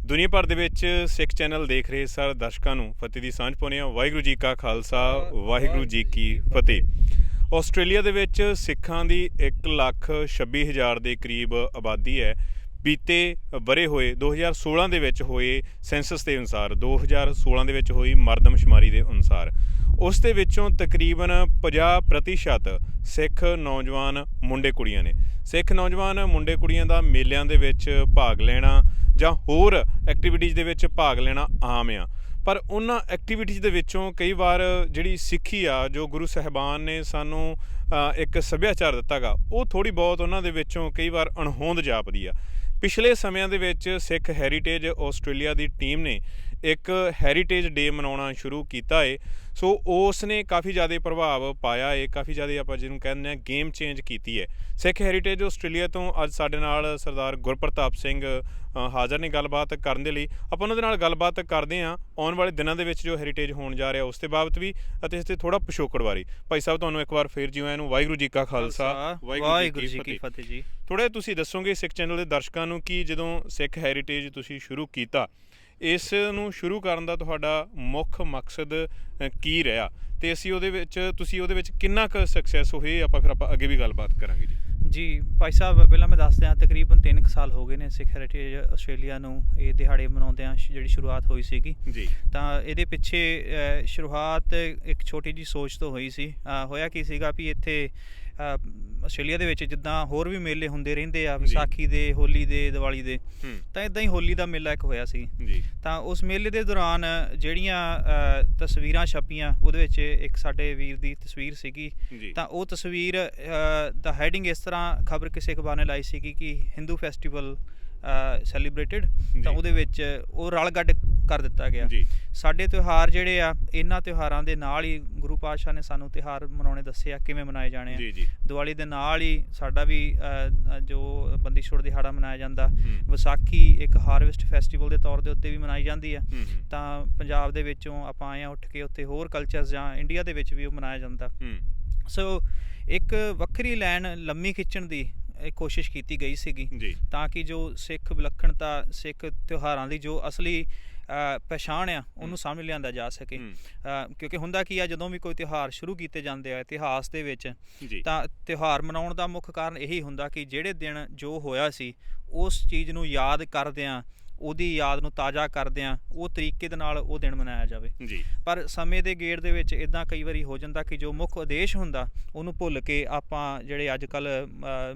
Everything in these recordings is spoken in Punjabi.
ਦੁਨੀਆ ਭਰ ਦੇ ਵਿੱਚ ਸਿੱਖ ਚੈਨਲ ਦੇਖ ਰਹੇ ਸਾਰੇ ਦਰਸ਼ਕਾਂ ਨੂੰ ਫਤਿਹ ਦੀ ਸਾਂਝ ਪਾਉਂਦੇ ਹਾਂ। ਵਾਹਿਗੁਰੂ ਜੀ ਕਾ ਖਾਲਸਾ, ਵਾਹਿਗੁਰੂ ਜੀ ਕੀ ਫਤਿਹ। ਆਸਟ੍ਰੇਲੀਆ ਦੇ ਵਿੱਚ ਸਿੱਖਾਂ ਦੀ 1,26,000 ਦੇ ਕਰੀਬ ਆਬਾਦੀ ਹੈ। ਬੀਤੇ ਵਰੇ ਹੋਏ 2016 ਦੇ ਵਿੱਚ ਹੋਏ ਸੈਂਸਸ ਦੇ ਅਨੁਸਾਰ 2016 ਦੇ ਵਿੱਚ ਹੋਈ ਮਰਦਮਸ਼ੁਮਾਰੀ ਦੇ ਅਨੁਸਾਰ ਉਸ ਦੇ ਵਿੱਚੋਂ ਤਕਰੀਬਨ 50% ਸਿੱਖ ਨੌਜਵਾਨ ਮੁੰਡੇ ਕੁੜੀਆਂ ਨੇ। ਸਿੱਖ ਨੌਜਵਾਨ ਮੁੰਡੇ ਕੁੜੀਆਂ ਦਾ ਮੇਲਿਆਂ ਦੇ ਵਿੱਚ ਭਾਗ ਲੈਣਾ ਜਾਂ ਹੋਰ ਐਕਟੀਵਿਟੀਜ਼ ਦੇ ਵਿੱਚ ਭਾਗ ਲੈਣਾ ਆਮ ਆ, ਪਰ ਉਹਨਾਂ ਐਕਟੀਵਿਟੀਜ਼ ਦੇ ਵਿੱਚੋਂ ਕਈ ਵਾਰ ਜਿਹੜੀ ਸਿੱਖੀ ਆ, ਜੋ ਗੁਰੂ ਸਾਹਿਬਾਨ ਨੇ ਸਾਨੂੰ ਇੱਕ ਸੱਭਿਆਚਾਰ ਦਿੱਤਾ ਗਾ, ਉਹ ਥੋੜ੍ਹੀ ਬਹੁਤ ਉਹਨਾਂ ਦੇ ਵਿੱਚੋਂ ਕਈ ਵਾਰ ਅਣਹੋਂਦ ਜਾਪਦੀ ਆ। ਪਿਛਲੇ ਸਮਿਆਂ ਦੇ ਵਿੱਚ ਸਿੱਖ ਹੈਰੀਟੇਜ ਆਸਟ੍ਰੇਲੀਆ ਦੀ ਟੀਮ ਨੇ ਇੱਕ ਹੈਰੀਟੇਜ ਡੇ ਮਨਾਉਣਾ ਸ਼ੁਰੂ ਕੀਤਾ ਏ। ਸੋ ਉਸ ਨੇ ਕਾਫੀ ਜ਼ਿਆਦਾ ਪ੍ਰਭਾਵ ਪਾਇਆ ਏ, ਕਾਫੀ ਜ਼ਿਆਦਾ ਆਪਾਂ ਜਿਹਨੂੰ ਕਹਿੰਦੇ ਹਾਂ ਗੇਮ ਚੇਂਜ ਕੀਤੀ ਹੈ। ਸਿੱਖ ਹੈਰੀਟੇਜ ਆਸਟ੍ਰੇਲੀਆ ਤੋਂ ਅੱਜ ਸਾਡੇ ਨਾਲ ਸਰਦਾਰ ਗੁਰਪ੍ਰਤਾਪ ਸਿੰਘ ਹਾਜ਼ਰ ਨੇ ਗੱਲਬਾਤ ਕਰਨ ਦੇ ਲਈ। ਆਪਾਂ ਉਹਨਾਂ ਦੇ ਨਾਲ ਗੱਲਬਾਤ ਕਰਦੇ ਹਾਂ ਆਉਣ ਵਾਲੇ ਦਿਨਾਂ ਦੇ ਵਿੱਚ ਜੋ ਹੈਰੀਟੇਜ ਹੋਣ ਜਾ ਰਿਹਾ ਉਸ ਦੇ ਬਾਬਤ ਵੀ, ਅਤੇ ਇਸ 'ਤੇ ਥੋੜ੍ਹਾ ਪਿਛੋਕੜ ਬਾਰੇ। ਭਾਈ ਸਾਹਿਬ, ਤੁਹਾਨੂੰ ਇੱਕ ਵਾਰ ਫੇਰ ਜਿਉਂ ਇਹਨੂੰ ਵਾਹਿਗੁਰੂ ਜੀ ਕਾ ਖਾਲਸਾ, ਵਾਹਿਗੁਰੂ ਜੀ ਕੀ ਫਤਿਹ ਜੀ। ਥੋੜ੍ਹਾ ਤੁਸੀਂ ਦੱਸੋਗੇ ਸਿੱਖ ਚੈਨਲ ਦੇ ਦਰਸ਼ਕਾਂ ਨੂੰ ਕਿ ਜਦੋਂ ਸਿੱਖ ਹੈਰੀਟੇਜ ਤੁਸੀਂ ਸ਼ੁਰੂ ਕੀਤਾ, ਇਸ ਨੂੰ ਸ਼ੁਰੂ ਕਰਨ ਦਾ ਤੁਹਾਡਾ ਮੁੱਖ ਮਕਸਦ ਕੀ ਰਿਹਾ, ਅਤੇ ਤੁਸੀਂ ਉਹਦੇ ਵਿੱਚ ਕਿੰਨਾ ਕੁ ਸਕਸੈਸ ਹੋਏ? ਆਪਾਂ ਅੱਗੇ ਵੀ ਗੱਲਬਾਤ ਕਰਾਂਗੇ ਜੀ। ਜੀ ਭਾਈ ਸਾਹਿਬ, ਪਹਿਲਾਂ ਮੈਂ ਦੱਸ ਦਿਆਂ, ਤਕਰੀਬਨ 3 ਸਾਲ ਹੋ ਗਏ ਨੇ ਸਿੱਖ ਹੈਰੀਟੇਜ ਆਸਟ੍ਰੇਲੀਆ ਨੂੰ ਇਹ ਦਿਹਾੜੇ ਮਨਾਉਂਦਿਆਂ। ਜਿਹੜੀ ਸ਼ੁਰੂਆਤ ਹੋਈ ਸੀਗੀ ਜੀ, ਤਾਂ ਇਹਦੇ ਪਿੱਛੇ ਸ਼ੁਰੂਆਤ ਇੱਕ ਛੋਟੀ ਜਿਹੀ ਸੋਚ ਤੋਂ ਹੋਈ ਸੀ। ਹੋਇਆ ਕੀ ਸੀਗਾ ਵੀ ਇੱਥੇ ਆਸਟ੍ਰੇਲੀਆ ਦੇ ਵਿੱਚ ਜਿੱਦਾਂ ਹੋਰ ਵੀ ਮੇਲੇ ਹੁੰਦੇ ਰਹਿੰਦੇ ਆ, ਵਿਸਾਖੀ ਦੇ, ਹੋਲੀ ਦੇ, ਦੀਵਾਲੀ ਦੇ, ਤਾਂ ਇੱਦਾਂ ਹੀ ਹੋਲੀ ਦਾ ਮੇਲਾ ਇੱਕ ਹੋਇਆ ਸੀ ਜੀ। ਤਾਂ ਉਸ ਮੇਲੇ ਦੇ ਦੌਰਾਨ ਜਿਹੜੀਆਂ ਤਸਵੀਰਾਂ ਛਪੀਆਂ, ਉਹਦੇ ਵਿੱਚ ਇੱਕ ਸਾਡੇ ਵੀਰ ਦੀ ਤਸਵੀਰ ਸੀਗੀ। ਤਾਂ ਉਹ ਤਸਵੀਰ ਦਾ ਹੈਡਿੰਗ ਇਸ ਤਰ੍ਹਾਂ ਖਬਰ ਕਿਸੇ ਅਖਬਾਰ ਨੇ ਲਾਈ ਸੀਗੀ ਕਿ ਹਿੰਦੂ ਫੈਸਟੀਵਲ ਸੈਲੀਬ੍ਰੇਟਡ, ਤਾਂ ਉਹਦੇ ਵਿੱਚ ਉਹ ਰਲ ਗੱਡ ਕਰ ਦਿੱਤਾ ਗਿਆ। ਸਾਡੇ ਤਿਉਹਾਰ ਜਿਹੜੇ ਆ, ਇਹਨਾਂ ਤਿਉਹਾਰਾਂ ਦੇ ਨਾਲ ਹੀ ਗੁਰੂ ਪਾਤਸ਼ਾਹ ਨੇ ਸਾਨੂੰ ਤਿਉਹਾਰ ਮਨਾਉਣੇ ਦੱਸੇ ਆ, ਕਿਵੇਂ ਮਨਾਏ ਜਾਣੇ ਆ। ਦੀਵਾਲੀ ਦੇ ਨਾਲ ਹੀ ਸਾਡਾ ਵੀ ਜੋ ਬੰਦੀ ਛੋੜ ਦਿਹਾੜਾ ਮਨਾਇਆ ਜਾਂਦਾ। ਵਿਸਾਖੀ ਇੱਕ ਹਾਰਵੈਸਟ ਫੈਸਟੀਵਲ ਦੇ ਤੌਰ ਦੇ ਉੱਤੇ ਵੀ ਮਨਾਈ ਜਾਂਦੀ ਆ। ਤਾਂ ਪੰਜਾਬ ਦੇ ਵਿੱਚੋਂ ਆਪਾਂ ਆਏ ਹਾਂ ਉੱਠ ਕੇ, ਉੱਥੇ ਹੋਰ ਕਲਚਰਸ ਜਾਂ ਇੰਡੀਆ ਦੇ ਵਿੱਚ ਵੀ ਉਹ ਮਨਾਇਆ ਜਾਂਦਾ। ਸੋ ਇੱਕ ਵੱਖਰੀ ਲਾਈਨ ਲੰਮੀ ਖਿੱਚਣ ਦੀ ਕੋਸ਼ਿਸ਼ ਕੀਤੀ ਗਈ ਸੀਗੀ, ਤਾਂ ਕਿ ਜੋ ਸਿੱਖ ਵਿਲੱਖਣਤਾ, ਸਿੱਖ ਤਿਉਹਾਰਾਂ ਦੀ ਜੋ ਅਸਲੀ ਪਛਾਣ ਆ, ਉਹਨੂੰ ਸਾਹਮਣੇ ਲਿਆਂਦਾ ਜਾ ਸਕੇ। ਕਿਉਂਕਿ ਹੁੰਦਾ ਕੀ ਆ, ਜਦੋਂ ਵੀ ਕੋਈ ਤਿਉਹਾਰ ਸ਼ੁਰੂ ਕੀਤੇ ਜਾਂਦੇ ਆ ਇਤਿਹਾਸ ਦੇ ਵਿੱਚ, ਤਾਂ ਤਿਉਹਾਰ ਮਨਾਉਣ ਦਾ ਮੁੱਖ ਕਾਰਨ ਇਹੀ ਹੁੰਦਾ ਕਿ ਜਿਹੜੇ ਦਿਨ ਜੋ ਹੋਇਆ ਸੀ ਉਸ ਚੀਜ਼ ਨੂੰ ਯਾਦ ਕਰਦਿਆਂ, ਉਹਦੀ ਯਾਦ ਨੂੰ ਤਾਜ਼ਾ ਕਰਦਿਆਂ ਉਹ ਤਰੀਕੇ ਦੇ ਨਾਲ ਉਹ ਦਿਨ ਮਨਾਇਆ ਜਾਵੇ। ਪਰ ਸਮੇਂ ਦੇ ਗੇੜ ਦੇ ਵਿੱਚ ਇੱਦਾਂ ਕਈ ਵਾਰੀ ਹੋ ਜਾਂਦਾ ਕਿ ਜੋ ਮੁੱਖ ਉਦੇਸ਼ ਹੁੰਦਾ ਉਹਨੂੰ ਭੁੱਲ ਕੇ ਆਪਾਂ ਜਿਹੜੇ ਅੱਜ ਕੱਲ੍ਹ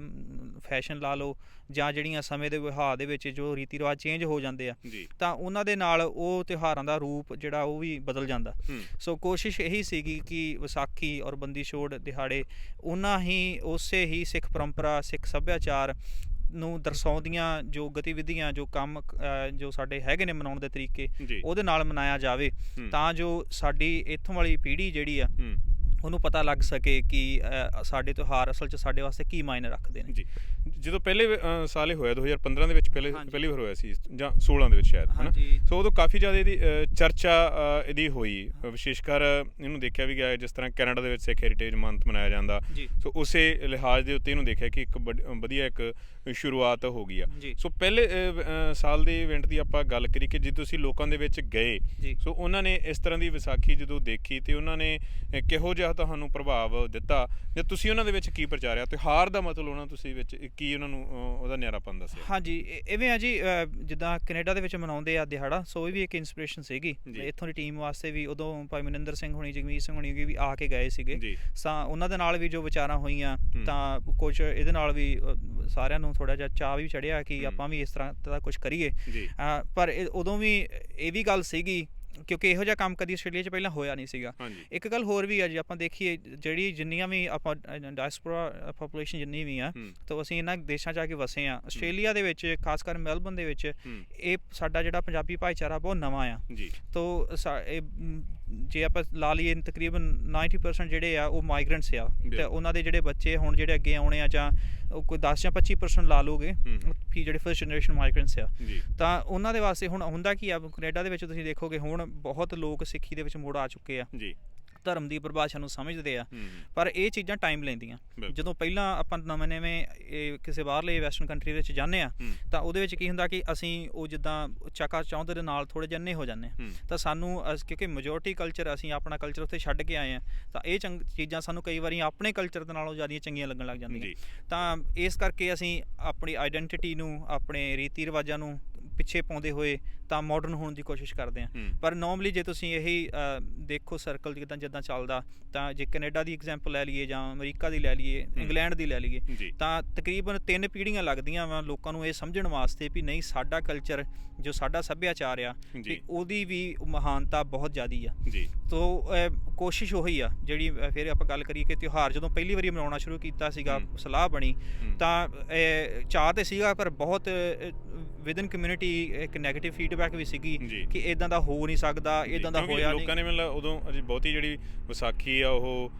ਫੈਸ਼ਨ ਲਾ ਲਓ, ਜਾਂ ਜਿਹੜੀਆਂ ਸਮੇਂ ਦੇ ਵਿਹਾਰ ਦੇ ਵਿੱਚ ਜੋ ਰੀਤੀ ਰਿਵਾਜ ਚੇਂਜ ਹੋ ਜਾਂਦੇ ਆ, ਤਾਂ ਉਹਨਾਂ ਦੇ ਨਾਲ ਉਹ ਤਿਉਹਾਰਾਂ ਦਾ ਰੂਪ ਜਿਹੜਾ ਉਹ ਵੀ ਬਦਲ ਜਾਂਦਾ। ਸੋ ਕੋਸ਼ਿਸ਼ ਇਹੀ ਸੀਗੀ ਕਿ ਵਿਸਾਖੀ ਔਰ ਬੰਦੀ ਛੋੜ ਦਿਹਾੜੇ ਉਹਨਾਂ ਹੀ ਉਸੇ ਹੀ ਸਿੱਖ ਪਰੰਪਰਾ, ਸਿੱਖ ਸੱਭਿਆਚਾਰ ਨੂੰ ਦਰਸਾਉਂਦੀਆਂ ਜੋ ਗਤੀਵਿਧੀਆਂ, ਜੋ ਕੰਮ ਜੋ ਸਾਡੇ ਹੈਗੇ ਨੇ ਮਨਾਉਣ ਦੇ ਤਰੀਕੇ, ਉਹਦੇ ਨਾਲ ਮਨਾਇਆ ਜਾਵੇ, ਤਾਂ ਜੋ ਸਾਡੀ ਇੱਥੋਂ ਵਾਲੀ ਪੀੜ੍ਹੀ ਜਿਹੜੀ ਆ ਉਹਨੂੰ ਪਤਾ ਲੱਗ ਸਕੇ ਕਿ ਸਾਡੇ ਤਿਉਹਾਰ ਅਸਲ 'ਚ ਸਾਡੇ ਵਾਸਤੇ ਕੀ ਮਾਇਨੇ ਰੱਖਦੇ ਨੇ। ਜਦੋਂ ਪਹਿਲੇ ਸਾਲ ਇਹ ਹੋਇਆ 2015 ਦੇ ਵਿੱਚ ਪਹਿਲੀ ਵਾਰ ਹੋਇਆ ਸੀ, ਜਾਂ 16 ਦੇ ਵਿੱਚ ਸ਼ਾਇਦ, ਹੈ ਨਾ? ਸੋ ਉਦੋਂ ਕਾਫੀ ਜ਼ਿਆਦਾ ਇਹਦੀ ਚਰਚਾ ਇਹਦੀ ਹੋਈ। ਵਿਸ਼ੇਸ਼ ਕਰ ਇਹਨੂੰ ਦੇਖਿਆ ਵੀ ਗਿਆ ਜਿਸ ਤਰ੍ਹਾਂ ਕੈਨੇਡਾ ਦੇ ਵਿੱਚ ਸਿੱਖ ਹੈਰੀਟੇਜ ਮੰਥ ਮਨਾਇਆ ਜਾਂਦਾ। ਸੋ ਉਸੇ ਲਿਹਾਜ਼ ਦੇ ਉੱਤੇ ਇਹਨੂੰ ਦੇਖਿਆ ਕਿ ਇੱਕ ਵਧੀਆ ਇੱਕ ਸ਼ੁਰੂਆਤ ਹੋ ਗਈ ਆ। ਸੋ ਪਹਿਲੇ ਸਾਲ ਦੇ ਇਵੈਂਟ ਦੀ ਆਪਾਂ ਗੱਲ ਕਰੀ ਕਿ ਜੇ ਤੁਸੀਂ ਲੋਕਾਂ ਦੇ ਵਿੱਚ ਗਏ, ਸੋ ਉਹਨਾਂ ਨੇ ਇਸ ਤਰ੍ਹਾਂ ਦੀ ਵਿਸਾਖੀ ਜਦੋਂ ਦੇਖੀ, ਤੇ ਉਹਨਾਂ ਨੇ ਕਿਹੋ ਜਿਹਾ ਤੁਹਾਨੂੰ ਪ੍ਰਭਾਵ ਦਿੱਤਾ, ਜਾਂ ਤੁਸੀਂ ਉਹਨਾਂ ਦੇ ਵਿੱਚ ਕੀ ਪ੍ਰਚਾਰਿਆ? ਤਿਉਹਾਰ ਦਾ ਮਤਲਬ ਉਹਨਾਂ ਤੁਸੀਂ ਵਿੱਚ ਕੀ ਉਹਨਾਂ ਨੂੰ ਉਹਦਾ ਨਿਆਰਾਪਨ ਦੱਸਿਆ? ਹਾਂਜੀ, ਇਵੇਂ ਆ ਜੀ, ਜਿੱਦਾਂ ਕੈਨੇਡਾ ਦੇ ਵਿੱਚ ਮਨਾਉਂਦੇ ਆ ਦਿਹਾੜਾ, ਸੋ ਇਹ ਵੀ ਇੱਕ ਇੰਸਪੀਰੇਸ਼ਨ ਸੀਗੀ ਇੱਥੋਂ ਦੀ ਟੀਮ ਵਾਸਤੇ ਵੀ। ਉਦੋਂ ਭਾਈ ਮਨਿੰਦਰ ਸਿੰਘ ਹੋਣੀ, ਜਗਮੀਤ ਸਿੰਘ ਹੋਣੀ ਵੀ ਆ ਕੇ ਗਏ ਸੀਗੇ, ਤਾਂ ਉਹਨਾਂ ਦੇ ਨਾਲ ਵੀ ਜੋ ਵਿਚਾਰਾਂ ਹੋਈਆਂ, ਤਾਂ ਕੁਝ ਇਹਦੇ ਨਾਲ ਵੀ ਸਾਰਿਆਂ ਨੂੰ ਥੋੜ੍ਹਾ ਜਿਹਾ ਚਾਅ ਵੀ ਚੜ੍ਹਿਆ ਕਿ ਆਪਾਂ ਵੀ ਇਸ ਤਰ੍ਹਾਂ ਦਾ ਕੁਛ ਕਰੀਏ। ਪਰ ਉਦੋਂ ਵੀ ਇਹ ਵੀ ਗੱਲ ਸੀਗੀ, ਕਿਉਂਕਿ ਇਹੋ ਜਿਹਾ ਕੰਮ ਕਦੀ ਆਸਟ੍ਰੇਲੀਆ 'ਚ ਪਹਿਲਾਂ ਹੋਇਆ ਨਹੀਂ ਸੀਗਾ। ਇੱਕ ਗੱਲ ਹੋਰ ਵੀ ਆ, ਜੇ ਆਪਾਂ ਦੇਖੀਏ, ਜਿਹੜੀ ਜਿੰਨੀਆਂ ਵੀ ਆਪਾਂ ਡਾਇਸਪੋਰਾ ਪਾਪੂਲੇਸ਼ਨ ਜਿੰਨੀ ਵੀ ਆ, ਤਾਂ ਅਸੀਂ ਇਹਨਾਂ ਦੇਸ਼ਾਂ 'ਚ ਆ ਕੇ ਵਸੇ ਆ। ਆਸਟ੍ਰੇਲੀਆ ਦੇ ਵਿੱਚ, ਖਾਸ ਕਰ ਮੈਲਬਰਨ ਦੇ ਵਿੱਚ, ਇਹ ਸਾਡਾ ਜਿਹੜਾ ਪੰਜਾਬੀ ਭਾਈਚਾਰਾ ਬਹੁਤ ਨਵਾਂ ਆ। ਤਾਂ ਜੇ ਆਪਾਂ ਲਾ ਲਈਏ, ਤਕਰੀਬਨ 90% ਜਿਹੜੇ ਆ ਉਹ ਮਾਈਗਰੈਂਟਸ ਆ, ਤੇ ਉਹਨਾਂ ਦੇ ਜਿਹੜੇ ਬੱਚੇ ਹੁਣ ਜਿਹੜੇ ਅੱਗੇ ਆਉਣੇ ਆ, ਜਾਂ ਕੋਈ 10 ਜਾਂ 25% ਲਾ ਲਓਗੇ ਵੀ ਜਿਹੜੇ ਫਸਟ ਜਨਰੇਸ਼ਨ ਮਾਈਗਰੈਂਟਸ ਆ, ਤਾਂ ਉਹਨਾਂ ਦੇ ਵਾਸਤੇ ਹੁਣ ਹੁੰਦਾ ਕੀ ਆ, ਕੈਨੇਡਾ ਦੇ ਵਿੱਚ ਤੁਸੀਂ ਦੇਖੋਗੇ ਹੁਣ ਬਹੁਤ ਲੋਕ ਸਿੱਖੀ ਦੇ ਵਿੱਚ ਮੁੜ ਆ ਚੁੱਕੇ ਆ। ਧਰਮ ਦੀ ਪਰਿਭਾਸ਼ਾ ਨੂੰ ਸਮਝਦੇ ਆ, ਹੂੰ ਪਰ ਇਹ ਚੀਜ਼ਾਂ ਟਾਈਮ ਲੈਂਦੀਆਂ। ਬਿਲਕੁਲ। ਜਦੋਂ ਪਹਿਲਾਂ ਆਪਾਂ ਨਵੇਂ ਕਿਸੇ ਬਾਹਰਲੇ ਵੈਸਟਰਨ ਕੰਟਰੀ ਵਿੱਚ ਜਾਂਦੇ ਆ ਹੂੰ ਤਾਂ ਉਹਦੇ ਵਿੱਚ ਕੀ ਹੁੰਦਾ ਕਿ ਅਸੀਂ ਉਹ ਜਿੱਦਾਂ ਚਾਕਾ ਚੌਂਧ ਦੇ ਨਾਲ ਥੋੜ੍ਹੇ ਜਿਹੇ ਅੰਨੇ ਹੋ ਜਾਂਦੇ ਹਾਂ। ਹੂੰ ਤਾਂ ਸਾਨੂੰ ਕਿਉਂਕਿ ਮੈਜੋਰਟੀ ਕਲਚਰ ਅਸੀਂ ਆਪਣਾ ਕਲਚਰ ਉੱਥੇ ਛੱਡ ਕੇ ਆਏ ਹਾਂ, ਤਾਂ ਇਹ ਚੀਜ਼ਾਂ ਸਾਨੂੰ ਕਈ ਵਾਰੀ ਆਪਣੇ ਕਲਚਰ ਦੇ ਨਾਲੋਂ ਜ਼ਿਆਦਾ ਚੰਗੀਆਂ ਲੱਗਣ ਲੱਗ ਜਾਂਦੀਆਂ। ਜੀ ਤਾਂ ਇਸ ਕਰਕੇ ਅਸੀਂ ਆਪਣੀ ਆਈਡੈਂਟੀਟੀ ਨੂੰ, ਆਪਣੇ ਰੀਤੀ ਰਿਵਾਜਾਂ ਨੂੰ ਪਿੱਛੇ ਪਾਉਂਦੇ ਹੋਏ ਤਾਂ ਮਾਡਰਨ ਹੋਣ ਦੀ ਕੋਸ਼ਿਸ਼ ਕਰਦੇ ਹਾਂ। ਹੂੰ ਪਰ ਨੋਰਮਲੀ ਜੇ ਤੁਸੀਂ ਇਹੀ ਦੇਖੋ ਸਰਕਲ ਜਿੱਦਾਂ ਚੱਲਦਾ, ਤਾਂ ਜੇ ਕੈਨੇਡਾ ਦੀ ਐਗਜ਼ਾਮਪਲ ਲੈ ਲਈਏ ਜਾਂ ਅਮਰੀਕਾ ਦੀ ਲੈ ਲਈਏ, ਇੰਗਲੈਂਡ ਦੀ ਲੈ ਲਈਏ, ਜੀ ਤਾਂ ਤਕਰੀਬਨ 3 ਪੀੜ੍ਹੀਆਂ ਲੱਗਦੀਆਂ ਵਾ ਲੋਕਾਂ ਨੂੰ ਇਹ ਸਮਝਣ ਵਾਸਤੇ ਵੀ ਨਹੀਂ, ਸਾਡਾ ਕਲਚਰ ਜੋ ਸਾਡਾ ਸੱਭਿਆਚਾਰ ਆ ਜੀ ਵੀ ਉਹਦੀ ਵੀ ਮਹਾਨਤਾ ਬਹੁਤ ਜ਼ਿਆਦੀ ਆ। ਜੀ ਤੋ ਕੋਸ਼ਿਸ਼ ਉਹੀ ਆ ਜਿਹੜੀ ਫਿਰ ਆਪਾਂ ਗੱਲ ਕਰੀਏ ਕਿ ਤਿਉਹਾਰ ਜਦੋਂ ਪਹਿਲੀ ਵਾਰੀ ਮਨਾਉਣਾ ਸ਼ੁਰੂ ਕੀਤਾ ਸੀਗਾ, ਸਲਾਹ ਬਣੀ ਤਾਂ ਚਾਅ ਤੇ ਸੀਗਾ, ਪਰ ਬਹੁਤ ਵਿਦਨ ਕਮਿਊਨਿਟੀ ਇੱਕ ਨੈਗੇਟਿਵ ਫੀਡਬੈਕ ਵੀ ਸੀਗੀ ਜੀ। ਕਿ ਇਦਾਂ ਦਾ ਹੋ ਨਹੀਂ ਸਕਦਾ, ਇਦਾਂ ਦਾ ਕਿਉਂਕਿ ਹੋਇਆ ਨਹੀਂ। ਲੋਕਾਂ ਨੇ ਮਤਲਬ ਉਦੋਂ ਅਜੇ ਬਹੁਤੀ ਜਿਹੜੀ ਵਿਸਾਖੀ ਆ ਉਹ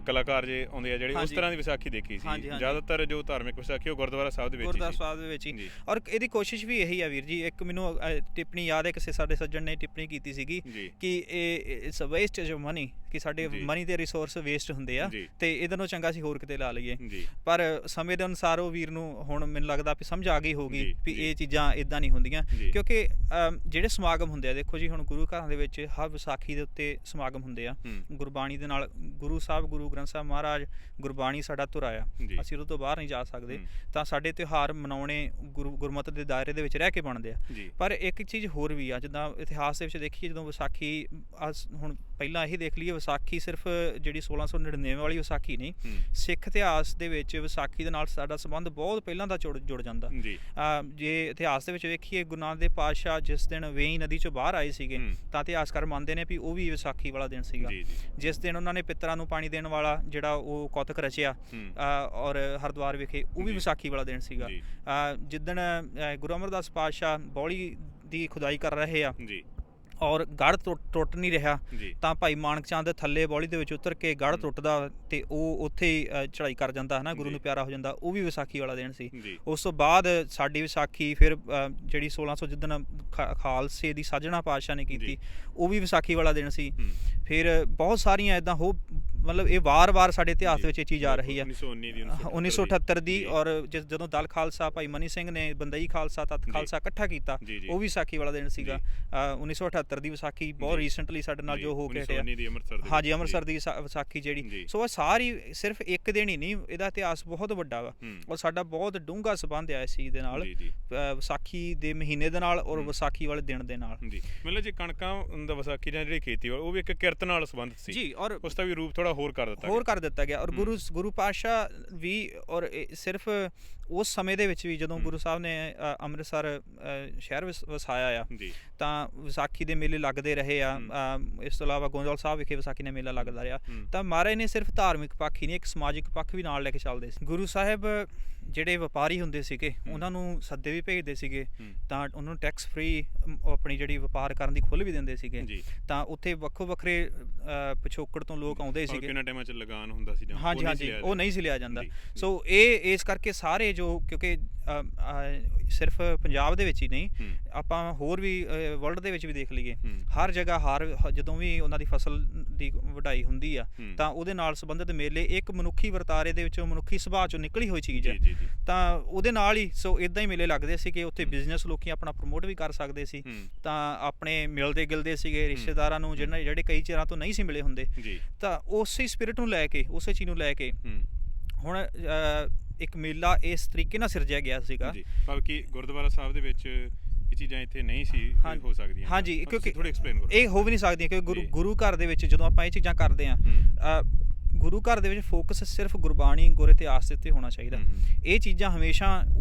ਕਲਾਕਾਰ ਜੇ ਆਉਂਦੇ ਆ ਜਿਹੜੇ ਉਸ ਹਾਂਜੀ। ਤਰ੍ਹਾਂ ਦੀ ਵਿਸਾਖੀ ਦੇਖੀ ਸੀ। ਹਾਂਜੀ, ਹਾਂਜੀ। ਜ਼ਿਆਦਾਤਰ ਜੋ ਧਾਰਮਿਕ ਵਿਸਾਖੀ ਉਹ ਗੁਰਦੁਆਰਾ ਸਾਹਿਬ ਦੇ ਵਿੱਚ ਹੀ ਗੁਰਦੁਆਰਾ ਸੀ। ਸਾਹਿਬ ਦੇ ਵਿੱਚ ਹੀ। ਜੀ ਔਰ ਇਹਦੀ ਕੋਸ਼ਿਸ਼ ਵੀ ਇਹੀ ਆ ਵੀਰ ਜੀ, ਇੱਕ ਮੈਨੂੰ ਟਿੱਪਣੀ ਯਾਦ ਹੈ, ਕਿਸੇ ਸਾਡੇ ਸੱਜਣ ਨੇ ਟਿੱਪਣੀ ਕੀਤੀ ਸੀਗੀ ਜੀ ਕਿ ਇਹ it's a wastage of money, ਕਿ ਸਾਡੇ ਜੀ। ਮਨੀ ਦੇ ਰਿਸੋਰਸ ਵੇਸਟ ਹੁੰਦੇ ਆ ਜੀ। ਤੇ ਇਹਦੇ ਨਾਲੋਂ ਚੰਗਾ ਅਸੀਂ ਹੋਰ ਕਿਤੇ ਲਾ ਲਈਏ। ਜੀ ਪਰ ਸਮੇਂ ਦੇ ਅਨੁਸਾਰ ਉਹ ਵੀਰ ਨੂੰ ਹੁਣ ਮੈਨੂੰ ਲੱਗਦਾ ਵੀ ਸਮਝ ਆ ਗਈ ਹੋਊਗੀ ਜੀ, ਵੀ ਜੀ। ਇਹ ਚੀਜ਼ਾਂ ਇਦਾਂ ਨਹੀਂ ਹੁੰਦੀਆਂ। ਜੀ। ਕਿਉਂਕਿ ਜਿਹੜੇ ਸਮਾਗਮ ਹੁੰਦੇ ਆ, ਦੇਖੋ ਜੀ ਹੁਣ ਗੁਰੂ ਘਰਾਂ ਦੇ ਵਿੱਚ ਹਰ ਵਿਸਾਖੀ ਦੇ ਉੱਤੇ ਸਮਾਗਮ ਹੁੰਦੇ ਆ ਹੂੰ ਗੁਰਬਾਣੀ ਦੇ ਨਾਲ। ਗੁਰੂ ਸਾਹਿਬ, ਗੁਰੂ ਗ੍ਰੰਥ ਸਾਹਿਬ ਮਹਾਰਾਜ, ਗੁਰਬਾਣੀ ਸਾਡਾ ਧੁਰਾ ਆ, ਜੀ ਅਸੀਂ ਉਹਦੇ ਤੋਂ ਬਾਹਰ ਨਹੀਂ ਜਾ ਸਕਦੇ। ਹੂੰ ਤਾਂ ਸਾਡੇ ਤਿਉਹਾਰ ਮਨਾਉਣੇ ਗੁਰਮਤਿ ਦੇ ਦਾਇਰੇ ਦੇ ਵਿੱਚ ਰਹਿ ਕੇ ਬਣਦੇ ਆ। ਜੀ ਪਰ ਇੱਕ ਚੀਜ਼ ਹੋਰ ਵੀ ਆ, ਜਿੱਦਾਂ ਇਤਿਹਾਸ ਦੇ ਵਿੱਚ ਦੇਖੀਏ, ਜਦੋਂ ਵਿਸਾਖੀ ਹੁਣ ਪਹਿਲਾਂ ਇਹ ਦੇਖ ਲਈਏ, ਵਿਸਾਖੀ ਸਿਰਫ ਜਿਹੜੀ 1699 ਵਾਲੀ ਵਿਸਾਖੀ ਨਹੀਂ, ਹੂੰ ਸਿੱਖ ਇਤਿਹਾਸ ਦੇ ਵਿੱਚ ਵਿਸਾਖੀ ਦੇ ਨਾਲ ਸਾਡਾ ਸੰਬੰਧ ਬਹੁਤ ਪਹਿਲਾਂ ਦਾ ਜੁੜ ਜਾਂਦਾ। ਜੀ ਜੇ ਇਤਿਹਾਸ ਦੇ ਵਿੱਚ ਵੇਖੀਏ, ਗੁਰੂ ਨਾਨਕ ਦੇਵ ਪਾਤਸ਼ਾਹ ਜਿਸ ਦਿਨ ਵੇਈ ਨਦੀ ਚੋਂ ਬਾਹਰ ਆਏ ਸੀਗੇ, ਹੂੰ ਤਾਂ ਇਤਿਹਾਸਕਾਰ ਮੰਨਦੇ ਨੇ ਵੀ ਉਹ ਵੀ ਵਿਸਾਖੀ ਵਾਲਾ ਦਿਨ ਸੀਗਾ। ਜੀ ਜੀ ਜਿਸ ਦਿਨ ਉਹਨਾਂ ਨੇ ਪਿੱਤਰਾਂ ਨੂੰ ਪਾਣੀ ਦੇਣ ਵਾਲਾ ਜਿਹੜਾ ਉਹ ਕੌਤਕ ਰਚਿਆ ਹੂੰ ਔਰ ਹਰਿਦੁਆਰ ਵਿਖੇ, ਉਹ ਵੀ ਜੀ। ਵਿਸਾਖੀ ਵਾਲਾ ਦਿਨ ਸੀਗਾ। ਜੀ ਜਿੱਦਣ ਗੁਰੂ ਅਮਰਦਾਸ ਪਾਤਸ਼ਾਹ ਬੌਲੀ ਦੀ ਖੁਦਾਈ ਕਰ ਰਹੇ ਆ ਜੀ ਔਰ ਗੜ੍ਹ ਟੁੱਟ ਨਹੀਂ ਰਿਹਾ, ਜੀ ਤਾਂ ਭਾਈ ਮਾਨਕ ਚੰਦ ਥੱਲੇ ਬੌਲੀ ਦੇ ਵਿੱਚ ਉਤਰ ਕੇ ਗੜ੍ਹ ਟੁੱਟਦਾ ਤੇ ਉਹ ਉੱਥੇ ਹੀ ਚੜ੍ਹਾਈ ਕਰ ਜਾਂਦਾ ਹੈ ਨਾ, ਗੁਰੂ ਜੀ। ਨੂੰ ਪਿਆਰਾ ਹੋ ਜਾਂਦਾ। ਉਹ ਵੀ ਵਿਸਾਖੀ ਵਾਲਾ ਦਿਨ ਸੀ। ਜੀ ਉਸ ਤੋਂ ਬਾਅਦ ਸਾਡੀ ਵਿਸਾਖੀ ਫਿਰ ਜਿਹੜੀ 1600 ਜਿੱਦਣ ਖਾਲਸੇ ਦੀ ਸਾਜਣਾ ਪਾਤਸ਼ਾਹ ਨੇ ਕੀਤੀ, ਜੀ। ਉਹ ਵੀ ਵਿਸਾਖੀ ਵਾਲਾ ਦਿਨ ਸੀ। ਹੂੰ ਫਿਰ ਬਹੁਤ ਸਾਰੀਆਂ ਇਦਾਂ ਮਤਲਬ ਇਹ ਵਾਰ-ਵਾਰ ਸਾਡੇ ਇਤਿਹਾਸ ਜੀ। ਦੇ ਵਿੱਚ ਇਹ ਚੀਜ਼ ਆ ਰਹੀ ਆ। 1919 ਦੀ 1978 ਦੀ। ਜੀ। ਔਰ ਜਦੋਂ ਦਲ ਖਾਲਸਾ ਭਾਈ ਮਨੀ ਸਿੰਘ ਨੇ ਬੰਦਈ ਖਾਲਸਾ ਤਤ ਜੀ। ਖਾਲਸਾ ਇਕੱਠਾ ਕੀਤਾ, ਜੀ, ਜੀ। ਉਹ ਵੀ ਵਿਸਾਖੀ ਵਾਲਾ ਦਿਨ ਸੀਗਾ। ਜੀ। 1978 ਦੀ ਵਿਸਾਖੀ ਬਹੁਤ ਜੀ। ਰੀਸੈਂਟਲੀ ਸਾਡੇ ਨਾਲ ਜੀ, ਜੋ ਹੋ ਕੇ ਹਟਿਆ। 1919 ਦੀ ਅੰਮ੍ਰਿਤਸਰ ਦੇ ਹਾਂਜੀ, ਵਿੱਚ। ਅੰਮ੍ਰਿਤਸਰ ਦੀ ਵਿਸਾਖੀ ਜਿਹੜੀ। ਜੀ। ਸੋ ਇਹ ਸਾਰੀ ਸਿਰਫ ਇੱਕ ਦਿਨ ਹੀ ਨਹੀਂ, ਇਹਦਾ ਇਤਿਹਾਸ ਬਹੁਤ ਵੱਡਾ ਵਾ ਹੂੰ ਔਰ ਸਾਡਾ ਬਹੁਤ ਡੂੰਘਾ ਸੰਬੰਧ ਆ ਇਸ ਚੀਜ਼ ਦੇ ਨਾਲ, ਜੀ ਜੀ ਵਿਸਾਖੀ ਦੇ ਮਹੀਨੇ ਦੇ ਨਾਲ ਔਰ ਹੂੰ। ਵਿਸਾਖੀ ਵਾਲੇ ਦਿਨ ਦੇ ਨਾਲ। ਜੀ ਮਤਲਬ ਜੇ ਕਣਕਾਂ ਦਾ ਵਿਸਾਖੀ ਜਾਂ ਜਿਹੜੀ ਖੇਤੀ ਉਹ ਵੀ ਇੱਕ ਕਿਰਤ ਨਾਲ ਸੰਬੰਧਿਤ ਸੀ। ਜੀ, ਔਰ ਉਸ ਦਾ ਵੀ ਰੂਪ ਥੋੜਾ ਹੋਰ ਕਰ ਦਿੱਤਾ ਹੋਰ ਕਰ ਦਿੱਤਾ ਗਿਆ। ਔਰ ਹੂੰ। ਗੁਰੂ ਪਾਤਸ਼ਾਹ ਵੀ, ਔਰ ਸਿਰਫ ਉਸ ਸਮੇਂ ਦੇ ਵਿੱਚ ਵੀ ਜਦੋਂ ਹੂੰ। ਗੁਰੂ ਸਾਹਿਬ ਨੇ ਅੰਮ੍ਰਿਤਸਰ ਸ਼ਹਿਰ ਵਸਾਇਆ ਆ, ਜੀ ਤਾਂ ਵਿਸਾਖੀ ਦੇ ਮੇਲੇ ਲੱਗਦੇ ਰਹੇ ਆ। ਇਸ ਤੋਂ ਇਲਾਵਾ ਗੋਂਦਵਾਲ ਸਾਹਿਬ ਵਿਖੇ ਵਿਸਾਖੀ ਦਾ ਮੇਲਾ ਲੱਗਦਾ ਰਿਹਾ। ਹੂੰ। ਤਾਂ ਮਹਾਰਾਜ ਨੇ ਸਿਰਫ ਧਾਰਮਿਕ ਪੱਖ ਹੀ ਨਹੀਂ, ਇੱਕ ਸਮਾਜਿਕ ਪੱਖ ਵੀ ਨਾਲ ਲੈ ਕੇ ਚੱਲਦੇ ਸੀ। ਗੁਰੂ ਸਾਹਿਬ ਜਿਹੜੇ ਵਪਾਰੀ ਹੁੰਦੇ ਸੀਗੇ, ਉਹਨਾਂ ਨੂੰ ਸੱਦੇ ਵੀ ਭੇਜਦੇ ਸੀਗੇ, ਹੂੰ। ਤਾਂ ਉਹਨਾਂ ਨੂੰ ਟੈਕਸ ਫ੍ਰੀ ਆਪਣੀ ਜਿਹੜੀ ਵਪਾਰ ਕਰਨ ਦੀ ਖੁੱਲ੍ਹ ਵੀ ਦਿੰਦੇ ਸੀਗੇ। ਜੀ ਤਾਂ ਉੱਥੇ ਵੱਖੋ ਵੱਖਰੇ ਪਿਛੋਕੜ ਤੋਂ ਲੋਕ ਆਉਂਦੇ ਔਰ ਸੀਗੇ। ਕਿੰਨਾ ਟਾਈਮਾਂ ਚ ਲਗਾਨ ਹੁੰਦਾ ਸੀ ਜਾਂ ਹਾਂਜੀ ਹਾਂਜੀ, ਉਹ ਨਹੀਂ ਸੀ ਲਿਆ ਜਾਂਦਾ। ਜੀ, ਸੋ ਇਹ ਇਸ ਕਰਕੇ ਸਾਰੇ ਜੋ, ਕਿਉਂਕਿ ਸਿਰਫ ਪੰਜਾਬ ਦੇ ਵਿੱਚ ਹੀ ਨਹੀਂ, ਹੂੰ ਆਪਾਂ ਹੋਰ ਵੀ ਵਰਲਡ ਦੇ ਵਿੱਚ ਵੀ ਦੇਖ ਲਈਏ, ਹੂੰ ਹਰ ਜਗ੍ਹਾ ਜਦੋਂ ਵੀ ਉਹਨਾਂ ਦੀ ਫਸਲ ਦੀ ਵਢਾਈ ਹੁੰਦੀ ਆ, ਹੂੰ। ਤਾਂ ਉਹਦੇ ਨਾਲ ਸੰਬੰਧਿਤ ਮੇਲੇ ਇੱਕ ਮਨੁੱਖੀ ਵਰਤਾਰੇ ਦੇ ਵਿੱਚੋਂ, ਮਨੁੱਖੀ ਸੁਭਾਅ ਚੋਂ ਨਿਕਲੀ ਹੋਈ ਚੀਜ਼ ਜੀ ਹੈ। ਜੀ ਜੀ ਤਾਂ ਉਹਦੇ ਨਾਲ ਹੀ ਸੋ ਇਦਾਂ ਹੀ ਮੇਲੇ ਲੱਗਦੇ ਸੀ ਕਿ ਉੱਥੇ ਹੂੰ। ਬਿਜ਼ਨਸ ਲੋਕੀ ਆਪਣਾ ਪ੍ਰਮੋਟ ਵੀ ਕਰ ਸਕਦੇ ਸੀ। ਹੂੰ ਤਾਂ ਆਪਣੇ ਮਿਲਦੇ ਗਿਲਦੇ ਸੀਗੇ ਰਿਸ਼ਤੇਦਾਰਾਂ ਨੂੰ, ਜਿਹੜੇ ਕਈ ਚਿਰਾਂ ਤੋਂ ਨਹੀਂ ਸੀ ਮਿਲੇ ਹੁੰਦੇ। ਜੀ ਤਾਂ ਉਸੇ ਸਪਿਰਿਟ ਨੂੰ ਲੈ ਕੇ, ਉਸੇ ਚੀਜ਼ ਨੂੰ ਲੈ ਕੇ ਹੂੰ ਹੁਣ ਇੱਕ ਮੇਲਾ ਇਸ ਤਰੀਕੇ ਨਾਲ ਸਿਰਜਿਆ ਗਿਆ ਸੀਗਾ। ਜੀ ਬਲਕਿ ਗੁਰਦੁਆਰਾ ਸਾਹਿਬ ਦੇ ਵਿੱਚ ਇਹ ਚੀਜ਼ਾਂ ਇੱਥੇ ਨਹੀਂ ਸੀ ਹੋ ਸਕਦੀਆਂ। ਹਾਂਜੀ, ਕਿਉਂਕਿ ਥੋੜੀ ਐਕਸਪਲੇਨ ਕਰੋ। ਇਹ ਹੋ ਵੀ ਨਹੀਂ ਸਕਦੀਆਂ, ਕਿਉਂਕਿ ਜੀ। ਗੁਰੂ ਘਰ ਦੇ ਵਿੱਚ ਜਦੋਂ ਆਪਾਂ ਇਹ ਚੀਜ਼ਾਂ ਕਰਦੇ ਹਾਂ, ਹੂੰ ਗੁਰੂ ਘਰ ਦੇ ਵਿੱਚ ਫੋਕਸ ਸਿਰਫ ਗੁਰਬਾਣੀ, ਗੁਰ ਇਤਿਹਾਸ ਦੇ ਉੱਤੇ ਹੋਣਾ ਚਾਹੀਦਾ। ਇਹ ਚੀਜ਼ਾਂ ਹਮੇਸ਼ਾ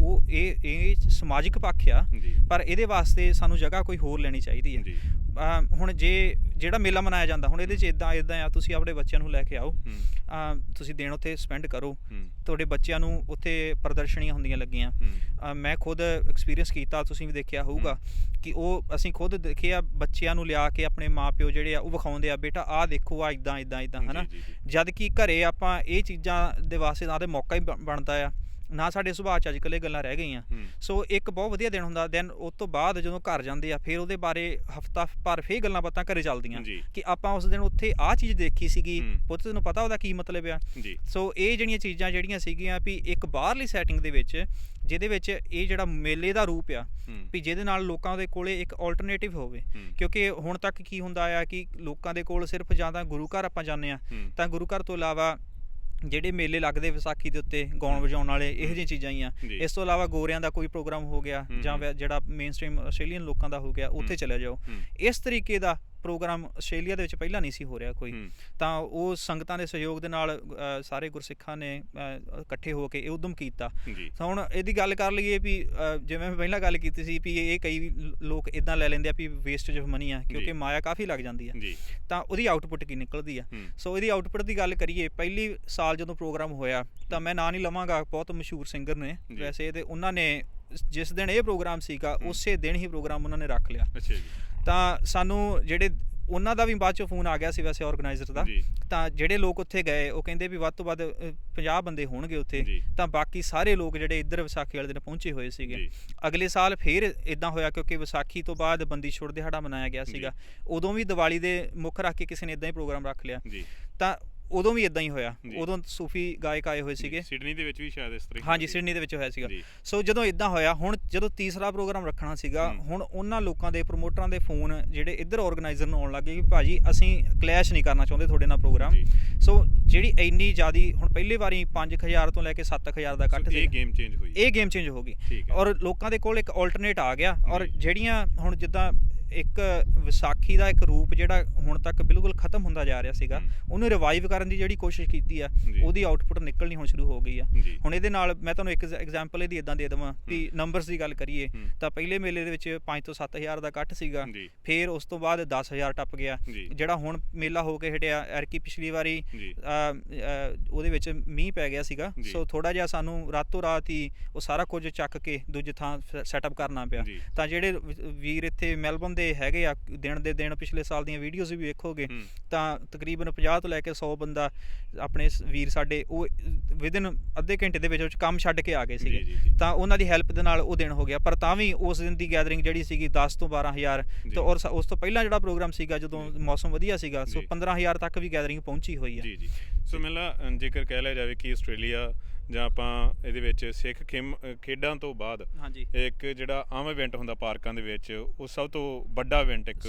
ਇਹ ਸਮਾਜਿਕ ਪੱਖ ਆ, ਜੀ ਪਰ ਇਹਦੇ ਵਾਸਤੇ ਸਾਨੂੰ ਜਗ੍ਹਾ ਕੋਈ ਹੋਰ ਲੈਣੀ ਚਾਹੀਦੀ ਹੈ। ਜੀ ਹੁਣ ਜਿਹੜਾ ਮੇਲਾ ਮਨਾਇਆ ਜਾਂਦਾ, ਹੁਣ ਇਹਦੇ 'ਚ ਇਦਾਂ ਆ, ਤੁਸੀਂ ਆਪਣੇ ਬੱਚਿਆਂ ਨੂੰ ਲੈ ਕੇ ਆਓ, ਹੂੰ ਤੁਸੀਂ ਦਿਨ ਉੱਥੇ ਸਪੈਂਡ ਕਰੋ, ਹੂੰ ਤੁਹਾਡੇ ਬੱਚਿਆਂ ਨੂੰ ਉੱਥੇ ਪ੍ਰਦਰਸ਼ਨੀਆਂ ਹੁੰਦੀਆਂ ਲੱਗੀਆਂ। ਹੂੰ ਮੈਂ ਖੁਦ ਐਕਸਪੀਰੀਅੰਸ ਕੀਤਾ, ਤੁਸੀਂ ਵੀ ਦੇਖਿਆ ਹੋਊਗਾ ਕਿ ਅਸੀਂ ਖੁਦ ਦੇਖਿਆ, ਬੱਚਿਆਂ ਨੂੰ ਲਿਆ ਕੇ ਆਪਣੇ ਮਾਪਿਓ ਜਿਹੜੇ ਆ ਉਹ ਵਿਖਾਉਂਦੇ ਆ, ਬੇਟਾ ਆਹ ਦੇਖੋ, ਆ ਇਦਾਂ ਇਦਾਂ ਇਦਾਂ, ਹਨਾ। ਜੀ, ਜੀ, ਜੀ। ਜਦ ਕਿ ਘਰੇ ਆਪਾਂ ਇਹ ਚੀਜ਼ਾਂ ਦੇ ਵਾਸਤੇ ਨਾ ਤੇ ਮੌਕਾ ਹੀ ਬਣਦਾ ਆ ਨਾ ਸਾਡੇ ਸੁਭਾਅ 'ਚ ਅੱਜ ਕੱਲ੍ਹ ਇਹ ਗੱਲਾਂ ਰਹਿ ਗਈਆਂ। ਸੋ ਇੱਕ ਬਹੁਤ ਵਧੀਆ ਦਿਨ ਹੁੰਦਾ। ਦੈਨ ਉਸ ਤੋਂ ਬਾਅਦ ਜਦੋਂ ਘਰ ਜਾਂਦੇ ਆ ਫਿਰ ਉਹਦੇ ਬਾਰੇ ਹਫ਼ਤਾ ਭਰ ਫਿਰ ਗੱਲਾਂ ਬਾਤਾਂ ਘਰੇ ਚੱਲਦੀਆਂ ਕਿ ਆਪਾਂ ਉਸ ਦਿਨ ਉੱਥੇ ਆਹ ਚੀਜ਼ ਦੇਖੀ ਸੀਗੀ, ਪੁੱਤ ਤੈਨੂੰ ਪਤਾ ਉਹਦਾ ਕੀ ਮਤਲਬ ਆ। ਸੋ ਇਹ ਜਿਹੜੀਆਂ ਚੀਜ਼ਾਂ ਜਿਹੜੀਆਂ ਸੀਗੀਆਂ ਵੀ ਇੱਕ ਬਾਹਰਲੀ ਸੈਟਿੰਗ ਦੇ ਵਿੱਚ, ਜਿਹਦੇ ਵਿੱਚ ਇਹ ਜਿਹੜਾ ਮੇਲੇ ਦਾ ਰੂਪ ਆ ਵੀ ਜਿਹਦੇ ਨਾਲ ਲੋਕਾਂ ਦੇ ਕੋਲੇ ਇੱਕ ਆਲਟਰਨੇਟਿਵ ਹੋਵੇ। ਕਿਉਂਕਿ ਹੁਣ ਤੱਕ ਕੀ ਹੁੰਦਾ ਆ ਕਿ ਲੋਕਾਂ ਦੇ ਕੋਲ ਸਿਰਫ ਜਾਂ ਤਾਂ ਗੁਰੂ ਘਰ ਆਪਾਂ ਜਾਂਦੇ ਆ, ਤਾਂ ਗੁਰੂ ਘਰ ਤੋਂ ਇਲਾਵਾ ਜਿਹੜੇ ਮੇਲੇ ਲੱਗਦੇ ਵਿਸਾਖੀ ਦੇ ਉੱਤੇ ਗਾਉਣ ਵਜਾਉਣ ਵਾਲੇ ਇਹੋ ਜਿਹੀਆਂ ਚੀਜ਼ਾਂ ਹੀ ਆ। ਇਸ ਤੋਂ ਇਲਾਵਾ ਗੋਰਿਆਂ ਦਾ ਕੋਈ ਪ੍ਰੋਗਰਾਮ ਹੋ ਗਿਆ ਜਾਂ ਜਿਹੜਾ ਮੇਨ ਸਟ੍ਰੀਮ ਆਸਟ੍ਰੇਲੀਅਨ ਲੋਕਾਂ ਦਾ ਹੋ ਗਿਆ, ਉੱਥੇ ਚਲੇ ਜਾਓ। ਇਸ ਤਰੀਕੇ ਦਾ ਪ੍ਰੋਗਰਾਮ ਆਸਟ੍ਰੇਲੀਆ ਦੇ ਵਿੱਚ ਪਹਿਲਾਂ ਨਹੀਂ ਸੀ ਹੋ ਰਿਹਾ ਕੋਈ। ਤਾਂ ਉਹ ਸੰਗਤਾਂ ਦੇ ਸਹਿਯੋਗ ਦੇ ਨਾਲ ਸਾਰੇ ਗੁਰਸਿੱਖਾਂ ਨੇ ਇਕੱਠੇ ਹੋ ਕੇ ਇਹ ਉਦਮ ਕੀਤਾ। ਤਾਂ ਹੁਣ ਇਹਦੀ ਗੱਲ ਕਰ ਲਈਏ ਵੀ ਜਿਵੇਂ ਮੈਂ ਪਹਿਲਾਂ ਗੱਲ ਕੀਤੀ ਸੀ ਵੀ ਇਹ ਕਈ ਲੋਕ ਇੱਦਾਂ ਲੈ ਲੈਂਦੇ ਆ ਵੀ ਵੇਸਟੇਜ ਆਫ ਮਨੀ ਆ, ਕਿਉਂਕਿ ਮਾਇਆ ਕਾਫੀ ਲੱਗ ਜਾਂਦੀ ਆ। ਤਾਂ ਉਹਦੀ ਆਊਟਪੁੱਟ ਕੀ ਨਿਕਲਦੀ ਆ। ਸੋ ਇਹਦੀ ਆਊਟਪੁੱਟ ਦੀ ਗੱਲ ਕਰੀਏ, ਪਹਿਲੀ ਸਾਲ ਜਦੋਂ ਪ੍ਰੋਗਰਾਮ ਹੋਇਆ ਤਾਂ ਮੈਂ ਨਾਂ ਨਹੀਂ ਲਵਾਂਗਾ, ਬਹੁਤ ਮਸ਼ਹੂਰ ਸਿੰਗਰ ਨੇ ਵੈਸੇ, ਤੇ ਉਹਨਾਂ ਨੇ ਜਿਸ ਦਿਨ ਇਹ ਪ੍ਰੋਗਰਾਮ ਸੀਗਾ ਉਸੇ ਦਿਨ ਹੀ ਪ੍ਰੋਗਰਾਮ ਉਹਨਾਂ ਨੇ ਰੱਖ ਲਿਆ। ਤਾਂ ਸਾਨੂੰ ਜਿਹੜੇ ਉਹਨਾਂ ਦਾ ਵੀ ਬਾਅਦ 'ਚੋਂ ਫੋਨ ਆ ਗਿਆ ਸੀ ਵੈਸੇ ਆਰਗੇਨਾਈਜ਼ਰ ਦਾ, ਤਾਂ ਜਿਹੜੇ ਲੋਕ ਉੱਥੇ ਗਏ ਉਹ ਕਹਿੰਦੇ ਵੀ ਵੱਧ ਤੋਂ ਵੱਧ 50 ਬੰਦੇ ਹੋਣਗੇ ਉੱਥੇ। ਤਾਂ ਬਾਕੀ ਸਾਰੇ ਲੋਕ ਜਿਹੜੇ ਇੱਧਰ ਵਿਸਾਖੀ ਵਾਲੇ ਦਿਨ ਪਹੁੰਚੇ ਹੋਏ ਸੀਗੇ। ਅਗਲੇ ਸਾਲ ਫਿਰ ਇੱਦਾਂ ਹੋਇਆ, ਕਿਉਂਕਿ ਵਿਸਾਖੀ ਤੋਂ ਬਾਅਦ ਬੰਦੀ ਛੋੜ ਦਿਹਾੜਾ ਮਨਾਇਆ ਗਿਆ ਸੀਗਾ, ਉਦੋਂ ਵੀ ਦੀਵਾਲੀ ਦੇ ਮੁੱਖ ਰੱਖ ਕੇ ਕਿਸੇ ਨੇ ਇੱਦਾਂ ਹੀ ਪ੍ਰੋਗਰਾਮ ਰੱਖ ਲਿਆ। ਤਾਂ ਉਦੋਂ ਵੀ ਇਦਾਂ ਹੀ ਹੋਇਆ, ਉਦੋਂ ਸੂਫੀ ਗਾਇਕ ਆਏ ਹੋਏ ਸੀਗੇ। ਸਿਡਨੀ ਦੇ ਵਿੱਚ ਵੀ ਸ਼ਾਇਦ ਇਸ ਤਰ੍ਹਾਂ। ਹਾਂਜੀ, ਸਿਡਨੀ ਦੇ ਵਿੱਚ ਹੋਇਆ ਸੀਗਾ। ਸੋ ਜਦੋਂ ਇਦਾਂ ਹੋਇਆ, ਹੁਣ ਜਦੋਂ ਤੀਸਰਾ ਪ੍ਰੋਗਰਾਮ ਰੱਖਣਾ ਸੀਗਾ, ਹੁਣ ਉਹਨਾਂ ਲੋਕਾਂ ਦੇ ਪ੍ਰਮੋਟਰਾਂ ਦੇ ਫੋਨ ਜਿਹੜੇ ਇੱਧਰ ਆਰਗੇਨਾਈਜ਼ਰ ਨੂੰ ਆਉਣ ਲੱਗੇ ਕਿ ਭਾਜੀ ਅਸੀਂ ਕਲੈਸ਼ ਨਹੀਂ ਕਰਨਾ ਚਾਹੁੰਦੇ ਤੁਹਾਡੇ ਨਾਲ ਪ੍ਰੋਗਰਾਮ। ਸੋ ਜਿਹੜੀ ਇੰਨੀ ਜ਼ਿਆਦੀ, ਹੁਣ ਪਹਿਲੀ ਵਾਰੀ 5000 ਤੋਂ ਲੈ ਕੇ 7000 ਦਾ ਇਕੱਠ ਸੀ। ਇਹ ਗੇਮ ਚੇਂਜ ਹੋਈ, ਇਹ ਗੇਮ ਚੇਂਜ ਹੋ ਗਈ ਔਰ ਲੋਕਾਂ ਦੇ ਕੋਲ ਇੱਕ ਆਲਟਰਨੇਟ ਆ ਗਿਆ। ਔਰ ਜਿਹੜੀਆਂ ਹੁਣ ਜਿੱਦਾਂ ਇੱਕ ਵਿਸਾਖੀ ਦਾ ਇੱਕ ਰੂਪ ਜਿਹੜਾ ਹੁਣ ਤੱਕ ਬਿਲਕੁਲ ਖਤਮ ਹੁੰਦਾ ਜਾ ਰਿਹਾ ਸੀਗਾ, ਉਹਨੂੰ ਰਿਵਾਈਵ ਕਰਨ ਦੀ ਜਿਹੜੀ ਕੋਸ਼ਿਸ਼ ਕੀਤੀ ਆ, ਉਹਦੀ ਆਊਟਪੁੱਟ ਨਿਕਲਣੀ ਹੁਣ ਸ਼ੁਰੂ ਹੋ ਗਈ ਆ। ਹੁਣ ਇਹਦੇ ਨਾਲ ਮੈਂ ਤੁਹਾਨੂੰ ਇੱਕ ਐਗਜ਼ਾਮਪਲ ਇਹਦੀ ਇਦਾਂ ਦੇ ਦੇਵਾਂ ਵੀ ਨੰਬਰਸ ਦੀ ਗੱਲ ਕਰੀਏ ਤਾਂ ਪਹਿਲੇ ਮੇਲੇ ਦੇ ਵਿੱਚ 5 ਤੋਂ 7000 ਦਾ ਇਕੱਠ ਸੀਗਾ, ਫਿਰ ਉਸ ਤੋਂ ਬਾਅਦ 10000 ਟੱਪ ਗਿਆ। ਜਿਹੜਾ ਹੁਣ ਮੇਲਾ ਹੋ ਕੇ ਹਟਿਆ ਐਰਕੀ, ਪਿਛਲੀ ਵਾਰੀ ਉਹਦੇ ਵਿੱਚ ਮੀਂਹ ਪੈ ਗਿਆ ਸੀਗਾ, ਸੋ ਥੋੜਾ ਜਿਹਾ ਸਾਨੂੰ ਰਾਤੋਂ ਰਾਤ ਹੀ ਉਹ ਸਾਰਾ ਕੁਝ ਚੱਕ ਕੇ ਦੂਜੇ ਥਾਂ ਸੈਟਅਪ ਕਰਨਾ ਪਿਆ। ਤਾਂ ਜਿਹੜੇ ਵੀਰ ਇੱਥੇ ਮੈਲਬਨ ਹੈਗੇ ਆ, ਦਿਨ ਦੇ ਦਿਨ ਪਿਛਲੇ ਸਾਲ ਦੀਆਂ ਵੀਡੀਓਜ਼ ਵੀ ਵੇਖੋਗੇ ਤਾਂ ਤਕਰੀਬਨ 50 ਤੋਂ ਲੈ ਕੇ 100 ਬੰਦਾ ਆਪਣੇ ਵੀਰ ਸਾਡੇ ਉਹ ਵਿਦਿਨ ਅੱਧੇ ਘੰਟੇ ਦੇ ਵਿੱਚ ਕੰਮ ਛੱਡ ਕੇ ਆ ਗਏ ਸੀਗੇ। ਤਾਂ ਉਹਨਾਂ ਦੀ ਹੈਲਪ ਦੇ ਨਾਲ ਉਹ ਦਿਨ ਹੋ ਗਿਆ। ਪਰ ਤਾਂ ਵੀ ਉਸ ਦਿਨ ਦੀ ਗੈਦਰਿੰਗ ਜਿਹੜੀ ਸੀਗੀ 10 ਤੋਂ 12000 ਤੇ ਔਰ ਉਸ ਤੋਂ ਪਹਿਲਾਂ ਜਿਹੜਾ ਪ੍ਰੋਗਰਾਮ ਸੀਗਾ ਜਦੋਂ ਮੌਸਮ ਵਧੀਆ ਸੀਗਾ, ਸੋ 15000 ਤੱਕ ਵੀ ਗੈਦਰਿੰਗ ਪਹੁੰਚੀ ਹੋਈ ਹੈ। ਸੋ ਮੈਨੂੰ ਜੇਕਰ ਕਹਿ ਲਿਆ ਜਾਵੇ ਕਿ ਆਸਟ੍ਰੇਲੀਆ ਜਾਂ ਆਪਾਂ ਇਹਦੇ ਵਿੱਚ ਸਿੱਖ ਖੇਡਾਂ ਤੋਂ ਬਾਅਦ ਇੱਕ ਜਿਹੜਾ ਆਮ ਇਵੈਂਟ ਹੁੰਦਾ ਪਾਰਕਾਂ ਦੇ ਵਿੱਚ, ਉਹ ਸਭ ਤੋਂ ਵੱਡਾ ਇਵੈਂਟ ਇੱਕ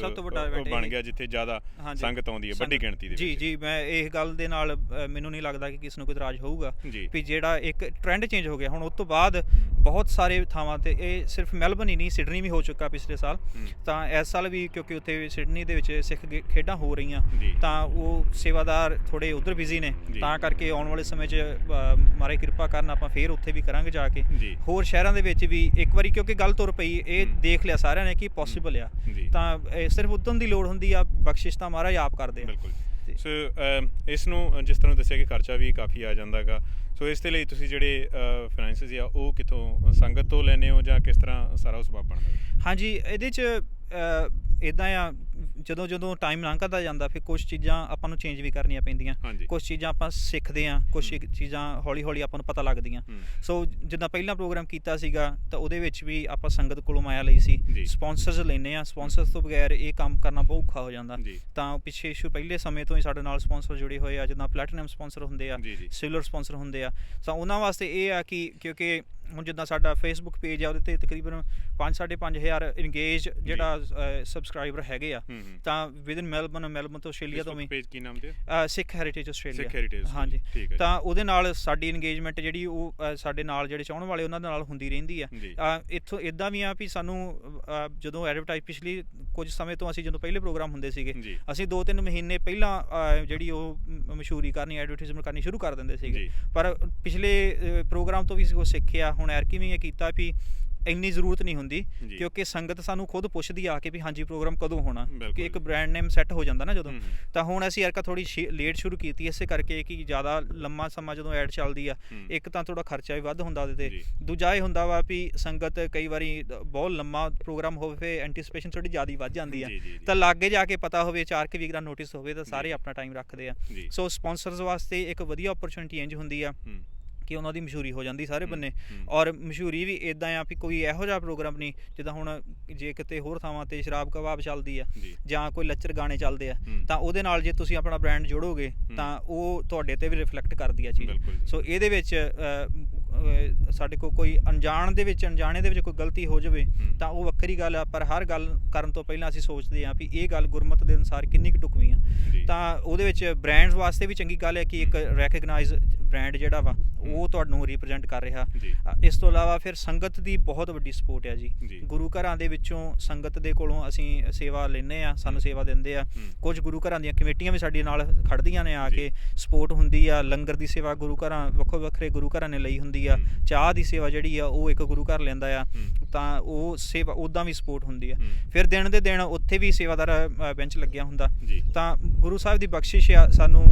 ਬਣ ਗਿਆ ਜਿੱਥੇ ਜ਼ਿਆਦਾ ਸੰਗਤ ਆਉਂਦੀ ਹੈ ਵੱਡੀ ਗਿਣਤੀ ਦੇ ਵਿੱਚ। ਜੀ ਮੈਂ ਇਸ ਗੱਲ ਦੇ ਨਾਲ ਮੈਨੂੰ ਨਹੀਂ ਲੱਗਦਾ ਕਿ ਕਿਸੇ ਨੂੰ ਕੋਈ ਇਤਰਾਜ਼ ਹੋਊਗਾ ਵੀ ਜਿਹੜਾ ਇੱਕ ਟ੍ਰੈਂਡ ਚੇਂਜ ਹੋ ਗਿਆ। ਹੁਣ ਉਸ ਤੋਂ ਬਾਅਦ ਬਹੁਤ ਸਾਰੇ ਥਾਵਾਂ ਤੇ, ਇਹ ਸਿਰਫ ਮੈਲਬਨ ਹੀ ਨਹੀਂ, ਸਿਡਨੀ ਵੀ ਹੋ ਚੁੱਕਾ ਪਿਛਲੇ ਸਾਲ। ਤਾਂ ਇਸ ਸਾਲ ਵੀ ਕਿਉਂਕਿ ਉੱਥੇ ਸਿਡਨੀ ਦੇ ਵਿੱਚ ਸਿੱਖ ਖੇਡਾਂ ਹੋ ਰਹੀਆਂ, ਤਾਂ ਉਹ ਸੇਵਾਦਾਰ ਥੋੜੇ ਉਧਰ ਬਿਜ਼ੀ ਨੇ, ਤਾਂ ਕਰਕੇ ਆਉਣ ਵਾਲੇ ਸਮੇਂ 'ਚ ਮਾਰੇ ਕਿਰਪਾ ਕਰਨ ਆਪਾਂ ਫੇਰ ਉੱਥੇ ਵੀ ਕਰਾਂਗੇ ਜਾ ਕੇ। ਹੋਰ ਸ਼ਹਿਰਾਂ ਦੇ ਵਿੱਚ ਵੀ ਇੱਕ ਵਾਰੀ, ਕਿਉਂਕਿ ਗੱਲ ਤੁਰ ਪਈ, ਇਹ ਦੇਖ ਲਿਆ ਸਾਰਿਆਂ ਨੇ ਕਿ ਪੋਸੀਬਲ ਆ, ਤਾਂ ਸਿਰਫ ਉਦਮ ਦੀ ਲੋੜ ਹੁੰਦੀ ਆ, ਬਖਸ਼ਿਸ਼ ਤਾਂ ਮਹਾਰਾਜ ਆਪ ਕਰਦੇ ਆ। ਬਿਲਕੁਲ। ਸੋ ਇਸ ਨੂੰ ਜਿਸ ਤਰ੍ਹਾਂ ਦੱਸਿਆ ਕਿ ਖਰਚਾ ਵੀ ਕਾਫੀ ਆ ਜਾਂਦਾ ਗਾ, ਸੋ ਇਸ ਦੇ ਲਈ ਤੁਸੀਂ ਜਿਹੜੇ ਫਾਈਨੈਂਸਿਸ ਆ ਉਹ ਕਿੱਥੋਂ ਸੰਗਤ ਤੋਂ ਲੈਂਦੇ ਹੋ ਜਾਂ ਕਿਸ ਤਰ੍ਹਾਂ ਸਾਰਾ ਸਬੱਬ ਬਣਦਾ? ਹਾਂਜੀ, ਇਹਦੇ 'ਚ ਇੱਦਾਂ ਆ, ਜਦੋਂ ਟਾਈਮ ਲੰਘਦਾ ਜਾਂਦਾ ਫਿਰ ਕੁਛ ਚੀਜ਼ਾਂ ਆਪਾਂ ਨੂੰ ਚੇਂਜ ਵੀ ਕਰਨੀਆਂ ਪੈਂਦੀਆਂ, ਕੁਛ ਚੀਜ਼ਾਂ ਆਪਾਂ ਸਿੱਖਦੇ ਹਾਂ, ਕੁਛ ਚੀਜ਼ਾਂ ਹੌਲੀ ਹੌਲੀ ਆਪਾਂ ਨੂੰ ਪਤਾ ਲੱਗਦੀਆਂ। ਸੋ ਜਿੱਦਾਂ ਪਹਿਲਾਂ ਪ੍ਰੋਗਰਾਮ ਕੀਤਾ ਸੀਗਾ ਤਾਂ ਉਹਦੇ ਵਿੱਚ ਵੀ ਆਪਾਂ ਸੰਗਤ ਕੋਲੋਂ ਮਾਇਆ ਲਈ ਸੀ, ਸਪੋਂਸਰਸ ਲੈਂਦੇ ਹਾਂ, ਸਪੋਂਸਰਸ ਤੋਂ ਬਗੈਰ ਇਹ ਕੰਮ ਕਰਨਾ ਬਹੁਤ ਔਖਾ ਹੋ ਜਾਂਦਾ। ਤਾਂ ਪਿੱਛੇ ਪਹਿਲੇ ਸਮੇਂ ਤੋਂ ਹੀ ਸਾਡੇ ਨਾਲ ਸਪੋਂਸਰ ਜੁੜੇ ਹੋਏ ਆ, ਜਿੱਦਾਂ ਪਲੈਟੀਨਮ ਸਪੋਂਸਰ ਹੁੰਦੇ ਆ, ਸਿਲਵਰ ਸਪੋਂਸਰ ਹੁੰਦੇ ਆ। ਤਾਂ ਉਹਨਾਂ ਵਾਸਤੇ ਇਹ ਆ ਕਿ ਕਿਉਂਕਿ ਹੁਣ ਜਿੱਦਾਂ ਸਾਡਾ ਫੇਸਬੁੱਕ ਪੇਜ ਆ, ਉਹਦੇ 'ਤੇ ਤਕਰੀਬਨ 5-5.5 ਇੰਗੇਜ ਜਿਹੜਾ ਸਬਸਕ੍ਰਾਈਬਰ ਹੈਗੇ ਆ। ਤਾਂ ਵਿਦਨ ਮੈਲਬਨ ਤੋਂ ਆਸਟ੍ਰੇਲੀਆ ਤੋਂ ਵੀ ਪੇਜ ਕੀ ਨਾਮ ਤੇ? ਸਿੱਖ ਹੈਰੀਟੇਜ ਆਸਟ੍ਰੇਲੀਆ। ਹਾਂਜੀ, ਤਾਂ ਉਹਦੇ ਨਾਲ ਸਾਡੀ ਇੰਗੇਜਮੈਂਟ ਜਿਹੜੀ ਉਹ ਸਾਡੇ ਨਾਲ ਜਿਹੜੇ ਚਾਹਣ ਵਾਲੇ ਉਹਨਾਂ ਦੇ ਨਾਲ ਹੁੰਦੀ ਰਹਿੰਦੀ ਆ। ਇੱਥੋਂ ਇੱਦਾਂ ਵੀ ਆ ਵੀ ਸਾਨੂੰ ਜਦੋਂ ਐਡਵਰਟਾਈਜ਼ ਪਿਛਲੀ ਕੁਝ ਸਮੇਂ ਤੋਂ ਅਸੀਂ ਜਦੋਂ ਪਹਿਲੇ ਪ੍ਰੋਗਰਾਮ ਹੁੰਦੇ ਸੀਗੇ, ਅਸੀਂ 2-3 ਮਹੀਨੇ ਪਹਿਲਾਂ ਜਿਹੜੀ ਉਹ ਮਸ਼ਹੂਰੀ ਕਰਨੀ, ਐਡਵਰਟਾਈਜ਼ਮੈਂਟ ਕਰਨੀ ਸ਼ੁਰੂ ਕਰ ਦਿੰਦੇ ਸੀਗੇ। ਪਰ ਪਿਛਲੇ ਪ੍ਰੋਗਰਾਮ ਤੋਂ ਵੀ ਉਹ ਸਿੱਖਿਆ, ਹੁਣ ਐਰਕੀ ਵੀ ਇਹ ਕੀਤਾ ਵੀ ਇੰਨੀ ਜ਼ਰੂਰਤ ਨਹੀਂ ਹੁੰਦੀ, ਕਿਉਂਕਿ ਸੰਗਤ ਸਾਨੂੰ ਖੁਦ ਪੁੱਛਦੀ ਆ ਕੇ ਵੀ ਹਾਂਜੀ ਪ੍ਰੋਗਰਾਮ ਕਦੋਂ ਹੋਣਾ, ਕਿ ਇੱਕ ਬ੍ਰਾਂਡ ਨੇਮ ਸੈੱਟ ਹੋ ਜਾਂਦਾ ਨਾ ਜਦੋਂ। ਤਾਂ ਹੁਣ ਅਸੀਂ ਐਰਕਾ ਥੋੜੀ ਲੇਟ ਸ਼ੁਰੂ ਕੀਤੀ, ਇਸੇ ਕਰਕੇ ਕਿ ਜ਼ਿਆਦਾ ਲੰਮਾ ਸਮਾਂ ਜਦੋਂ ਐਡ ਚੱਲਦੀ ਆ, ਇੱਕ ਤਾਂ ਥੋੜਾ ਖਰਚਾ ਵੀ ਵੱਧ ਹੁੰਦਾ ਉਹਦੇ ਤੇ, ਦੂਜਾ ਇਹ ਹੁੰਦਾ ਵਾ ਵੀ ਸੰਗਤ ਕਈ ਵਾਰੀ ਬਹੁਤ ਲੰਮਾ ਪ੍ਰੋਗਰਾਮ ਹੋਵੇ, ਐਂਟੀਸਪੇਸ਼ਨ ਥੋੜੀ ਜ਼ਿਆਦਾ ਵੱਧ ਜਾਂਦੀ ਆ। ਤਾਂ ਲਾਗੇ ਜਾ ਕੇ ਪਤਾ ਹੋਵੇ, 4 ਵੀਕ ਦਾ ਨੋਟਿਸ ਹੋਵੇ, ਤਾਂ ਸਾਰੇ ਆਪਣਾ ਟਾਈਮ ਰੱਖਦੇ ਆ। ਸੋ ਸਪੋਂਸਰਸ ਵਾਸਤੇ ਇੱਕ ਵਧੀਆ ਓਪਰਚੁਨਿਟੀ ਇੰਜ ਹੁੰਦੀ ਆ ਕਿ ਉਹਨਾਂ ਦੀ ਮਸ਼ਹੂਰੀ ਹੋ ਜਾਂਦੀ ਸਾਰੇ ਬੰਨੇ। ਔਰ ਮਸ਼ਹੂਰੀ ਵੀ ਇਦਾਂ ਆ ਵੀ ਕੋਈ ਇਹੋ ਜਿਹਾ ਪ੍ਰੋਗਰਾਮ ਨਹੀਂ ਜਿੱਦਾਂ ਹੁਣ ਜੇ ਕਿਤੇ ਹੋਰ ਥਾਵਾਂ ਤੇ ਸ਼ਰਾਬ ਕਬਾਬ ਚੱਲਦੀ ਆ ਜਾਂ ਕੋਈ ਲੱਚਰ ਗਾਣੇ ਚੱਲਦੇ ਆ ਤਾਂ ਉਹਦੇ ਨਾਲ ਜੇ ਤੁਸੀਂ ਆਪਣਾ ਬ੍ਰਾਂਡ ਜੋੜੋਗੇ ਤਾਂ ਉਹ ਤੁਹਾਡੇ ਤੇ ਵੀ ਰਿਫਲੈਕਟ ਕਰਦੀ ਆ ਚੀਜ਼। ਸੋ ਇਹਦੇ ਵਿੱਚ ਸਾਡੇ ਕੋਲ ਕੋਈ ਅਣਜਾਣੇ ਦੇ ਵਿੱਚ ਕੋਈ ਗਲਤੀ ਹੋ ਜਾਵੇ ਤਾਂ ਉਹ ਵੱਖਰੀ ਗੱਲ ਆ, ਪਰ ਹਰ ਗੱਲ ਕਰਨ ਤੋਂ ਪਹਿਲਾਂ ਅਸੀਂ ਸੋਚਦੇ ਹਾਂ ਵੀ ਇਹ ਗੱਲ ਗੁਰਮਤ ਦੇ ਅਨੁਸਾਰ ਕਿੰਨੀ ਕੁ ਢੁਕਵੀਂ ਆ। ਤਾਂ ਉਹਦੇ ਵਿੱਚ ਬ੍ਰਾਂਡਸ ਵਾਸਤੇ ਵੀ ਚੰਗੀ ਗੱਲ ਹੈ ਕਿ ਇੱਕ ਰੈਕਗਨਾਈਜ਼ ਬ੍ਰਾਂਡ ਜਿਹੜਾ ਵਾ ਉਹ ਤੁਹਾਨੂੰ ਰਿਪਰੈਜ਼ੈਂਟ ਕਰ ਰਿਹਾ। ਇਸ ਤੋਂ ਇਲਾਵਾ ਫਿਰ ਸੰਗਤ ਦੀ ਬਹੁਤ ਵੱਡੀ ਸਪੋਰਟ ਹੈ ਜੀ। ਗੁਰੂ ਘਰਾਂ ਦੇ ਵਿੱਚੋਂ ਸੰਗਤ ਦੇ ਕੋਲੋਂ ਅਸੀਂ ਸੇਵਾ ਲੈਂਦੇ ਆ, ਸਾਨੂੰ ਸੇਵਾ ਦਿੰਦੇ ਆ। ਕੁਝ ਗੁਰੂ ਘਰਾਂ ਦੀਆਂ ਕਮੇਟੀਆਂ ਵੀ ਸਾਡੇ ਨਾਲ ਖੜਦੀਆਂ ਨੇ, ਆ ਕੇ ਸਪੋਰਟ ਹੁੰਦੀ ਆ। ਲੰਗਰ ਦੀ ਸੇਵਾ ਗੁਰੂ ਘਰਾਂ ਵੱਖੋ ਵੱਖਰੇ ਗੁਰੂ ਘਰਾਂ ਨੇ ਲਈ ਹੁੰਦੀ ਆ। ਚਾਹ ਦੀ ਸੇਵਾ ਜਿਹੜੀ ਆ ਉਹ ਇੱਕ ਗੁਰੂ ਘਰ ਲੈਂਦਾ ਆ, ਤਾਂ ਉਹ ਸੇਵਾ ਉੱਦਾਂ ਵੀ ਸਪੋਰਟ ਹੁੰਦੀ ਆ। ਫਿਰ ਦਿਨ ਦੇ ਦਿਨ ਉੱਥੇ ਵੀ ਸੇਵਾਦਾਰ ਬੈਂਚ ਲੱਗਿਆ ਹੁੰਦਾ। ਤਾਂ ਗੁਰੂ ਸਾਹਿਬ ਦੀ ਬਖਸ਼ਿਸ਼ ਆ, ਸਾਨੂੰ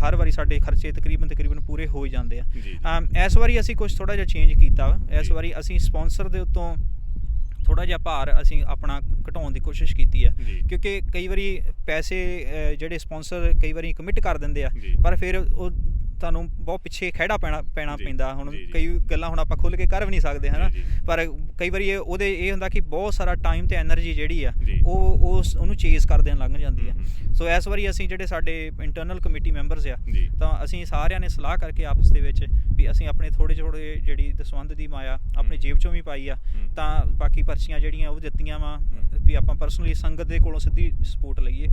ਹਰ ਵਾਰੀ ਸਾਡੇ ਖਰਚੇ ਤਕਰੀਬਨ ਪੂਰੇ ਹੋ ਹੀ ਜਾਂਦੇ ਆ। ਇਸ ਵਾਰੀ ਅਸੀਂ ਕੁਝ ਥੋੜਾ ਜਿਹਾ ਚੇਂਜ ਕੀਤਾ ਵਾ। ਇਸ ਵਾਰੀ ਅਸੀਂ ਸਪਾਂਸਰ ਦੇ ਉੱਤੋਂ ਥੋੜਾ ਜਿਹਾ ਭਾਰ ਅਸੀਂ ਆਪਣਾ ਘਟਾਉਣ ਦੀ ਕੋਸ਼ਿਸ਼ ਕੀਤੀ ਹੈ, ਕਿਉਂਕਿ ਕਈ ਵਾਰੀ ਪੈਸੇ ਜਿਹੜੇ ਸਪਾਂਸਰ ਕਈ ਵਾਰੀ ਕਮਿਟ ਕਰ ਦਿੰਦੇ ਆ, ਪਰ ਫਿਰ ਉਹ ਤੁਹਾਨੂੰ ਬਹੁਤ ਪਿੱਛੇ ਖਹਿੜਾ ਪੈਣਾ ਪੈਂਦਾ। ਹੁਣ ਕਈ ਗੱਲਾਂ ਹੁਣ ਆਪਾਂ ਖੁੱਲ੍ਹ ਕੇ ਕਰ ਵੀ ਨਹੀਂ ਸਕਦੇ ਹੈ ਨਾ, ਪਰ ਕਈ ਵਾਰੀ ਇਹ ਹੁੰਦਾ ਕਿ ਬਹੁਤ ਸਾਰਾ ਟਾਈਮ ਤੇ ਐਨਰਜੀ ਜਿਹੜੀ ਆ ਉਹਨੂੰ ਚੇਸ ਕਰਦਿਆਂ ਲੰਘ ਜਾਂਦੀ ਆ। ਸੋ ਇਸ ਵਾਰੀ ਅਸੀਂ ਜਿਹੜੇ ਸਾਡੇ ਇੰਟਰਨਲ ਕਮੇਟੀ ਮੈਂਬਰਸ ਆ, ਤਾਂ ਅਸੀਂ ਸਾਰਿਆਂ ਨੇ ਸਲਾਹ ਕਰਕੇ ਆਪਸ ਦੇ ਵਿੱਚ ਵੀ ਅਸੀਂ ਆਪਣੇ ਥੋੜ੍ਹੇ ਜਿਹੜੀ ਦਸਵੰਧ ਦੀ ਮਾਇਆ ਆਪਣੀ ਜੇਬ 'ਚੋਂ ਵੀ ਪਾਈ ਆ, ਤਾਂ ਬਾਕੀ ਪਰਚੀਆਂ ਜਿਹੜੀਆਂ ਉਹ ਦਿੱਤੀਆਂ ਵਾ ਵੀ ਆਪਾਂ ਪਰਸਨਲੀ ਸੰਗਤ ਦੇ ਕੋਲੋਂ ਸਿੱਧੀ ਸਪੋਰਟ ਲਈਏ।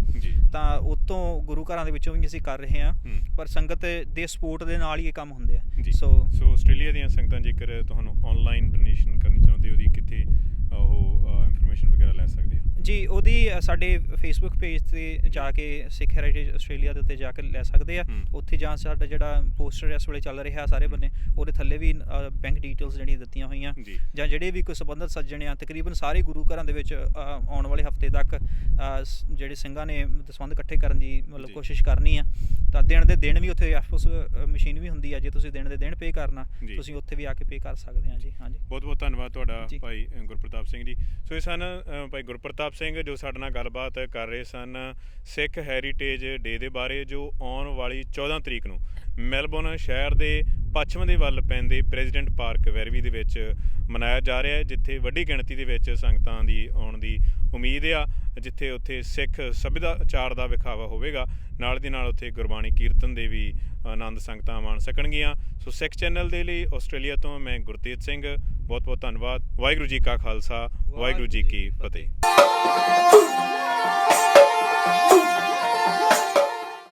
ਤਾਂ ਉਤੋਂ ਗੁਰੂ ਘਰਾਂ ਦੇ ਵਿੱਚੋਂ ਵੀ ਅਸੀਂ ਕਰ ਰਹੇ ਹਾਂ, ਪਰ ਸੰਗਤ ਦੇ ਸਪੋਰਟ ਦੇ ਨਾਲ ਹੀ ਇਹ ਕੰਮ ਹੁੰਦੇ ਆ। ਸੋ ਆਸਟ੍ਰੇਲੀਆ ਦੀਆਂ ਸੰਗਤਾਂ ਜੇਕਰ ਤੁਹਾਨੂੰ ਆਨਲਾਈਨ ਡੋਨੇਸ਼ਨ ਕਰਨੀ ਚਾਹੁੰਦੇ ਉਹਦੀ ਕਿੱਥੇ ਉਹ ਇਨਫੋਰਮੇਸ਼ਨ ਵਗੈਰਾ ਲੈ ਸਕਦੇ ਆ? ਜੀ, ਉਹਦੀ ਸਾਡੇ ਫੇਸਬੁੱਕ ਪੇਜ ਤੇ ਜਾ ਕੇ ਸਿੱਖ ਹੈਰੀਟੇਜ ਆਸਟ੍ਰੇਲੀਆ ਦੇ ਉੱਤੇ ਜਾ ਕੇ ਲੈ ਸਕਦੇ ਆ। ਉੱਥੇ ਜਾਂ ਸਾਡਾ ਜਿਹੜਾ ਪੋਸਟਰ ਇਸ ਵੇਲੇ ਚੱਲ ਰਿਹਾ ਸਾਰੇ ਬੰਨੇ, ਉਹਦੇ ਥੱਲੇ ਵੀ ਬੈਂਕ ਡੀਟੇਲਸ ਜਿਹੜੀਆਂ ਦਿੱਤੀਆਂ ਹੋਈਆਂ, ਜਾਂ ਜਿਹੜੇ ਵੀ ਕੋਈ ਸੰਬੰਧਿਤ ਸੱਜਣ ਆ, ਤਕਰੀਬਨ ਸਾਰੇ ਗੁਰੂ ਘਰਾਂ ਦੇ ਵਿੱਚ ਆਉਣ ਵਾਲੇ ਹਫ਼ਤੇ ਤੱਕ ਜਿਹੜੇ ਸਿੰਘਾਂ ਨੇ ਦਸਵੰਧ ਇਕੱਠੇ ਕਰਨ ਦੀ ਮਤਲਬ ਕੋਸ਼ਿਸ਼ ਕਰਨੀ ਆ। ਤਾਂ ਦਿਨ ਦੇ ਦਿਨ ਵੀ ਉੱਥੇ ਐਫਓਸ ਮਸ਼ੀਨ ਵੀ ਹੁੰਦੀ ਆ, ਜੇ ਤੁਸੀਂ ਦਿਨ ਦੇ ਦਿਨ ਪੇ ਕਰਨਾ ਤੁਸੀਂ ਉੱਥੇ ਵੀ ਆ ਕੇ ਪੇ ਕਰ ਸਕਦੇ ਆ ਜੀ। ਹਾਂਜੀ, ਬਹੁਤ ਬਹੁਤ ਧੰਨਵਾਦ ਤੁਹਾਡਾ ਭਾਈ ਗੁਰਪ੍ਰਤਾਪ ਸਿੰਘ ਜੀ। ਸੋ ਇਹ ਸਨ ਭਾਈ ਗੁਰਪ੍ਰਤਾਪ ਸਿੰਘ ਜੋ ਸਾਡੇ ਨਾਲ ਗੱਲਬਾਤ ਕਰ ਰਹੇ ਸਨ ਸਿੱਖ ਹੈਰੀਟੇਜ ਡੇ ਦੇ ਬਾਰੇ, ਜੋ ਆਉਣ ਵਾਲੀ 14 ਤਰੀਕ ਨੂੰ ਮੈਲਬੌਰਨ ਸ਼ਹਿਰ ਦੇ ਪੱਛਮ ਦੇ ਵੱਲ ਪੈਂਦੇ ਪ੍ਰੈਜ਼ੀਡੈਂਟ ਪਾਰਕ ਵੈਰਵੀ ਦੇ ਵਿੱਚ ਮਨਾਇਆ ਜਾ ਰਿਹਾ ਹੈ, ਜਿੱਥੇ ਵੱਡੀ ਗਿਣਤੀ ਦੇ ਵਿੱਚ ਸੰਗਤਾਂ ਦੀ ਆਉਣ ਦੀ ਉਮੀਦ ਆ, ਜਿੱਥੇ ਉੱਥੇ ਸਿੱਖ ਸੱਭਿਆਚਾਰ ਦਾ ਵਿਖਾਵਾ ਹੋਵੇਗਾ, ਨਾਲ ਦੀ ਨਾਲ ਉੱਥੇ ਗੁਰਬਾਣੀ ਕੀਰਤਨ ਦੇ ਵੀ ਆਨੰਦ ਸੰਗਤਾਂ ਮਾਣ ਸਕਣਗੀਆਂ। ਸੋ ਸਿੱਖ ਚੈਨਲ ਦੇ ਲਈ ਆਸਟ੍ਰੇਲੀਆ ਤੋਂ ਮੈਂ ਗੁਰਤੇਜ ਸਿੰਘ, ਬਹੁਤ ਬਹੁਤ ਧੰਨਵਾਦ। ਵਾਹਿਗੁਰੂ ਜੀ ਕਾ ਖਾਲਸਾ, ਵਾਹਿਗੁਰੂ ਜੀ ਕੀ ਫਤਿਹ।